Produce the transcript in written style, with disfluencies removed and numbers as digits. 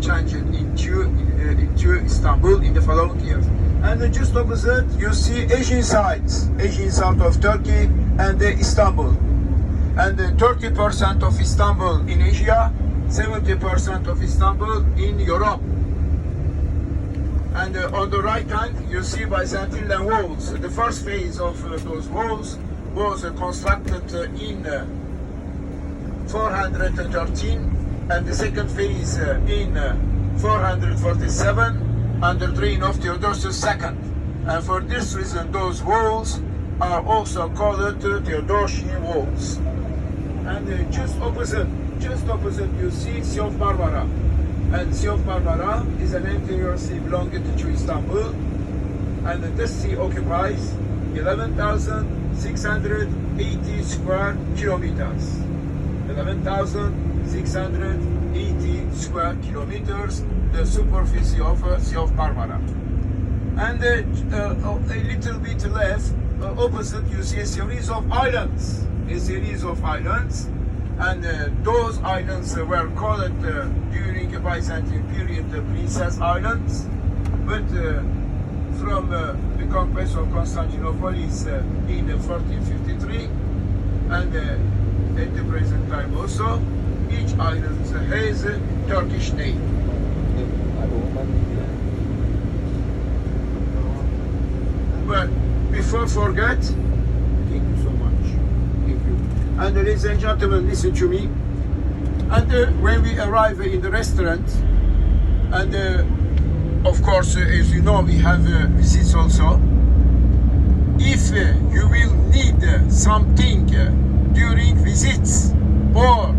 changed into Istanbul in the following years. And just opposite, you see Asian side of Turkey and Istanbul. And 30% of Istanbul in Asia, 70% of Istanbul in Europe. And on the right hand, you see Byzantine walls. The first phase of those walls was constructed in 413, and the second phase in 447 under the reign of Theodosius II. And for this reason, those walls are also called Theodosian walls. And just opposite, you see Sea of Marmara. And Sea of Marmara is an interior sea belonging to Istanbul. And this sea occupies 11,680 square kilometers. 11,680 square kilometers, the superficie of Sea of Marmara. And a little bit left, opposite, you see a series of islands. And those islands were called during the Byzantine period the Princess Islands. But from the conquest of Constantinople in 1453, and at the present time also, each island has a Turkish name. But before forget, thank you so much. Thank you. And ladies and gentlemen, listen to me. And when we arrive in the restaurant, and of course, as you know, we have visits also. If you will need something during visits or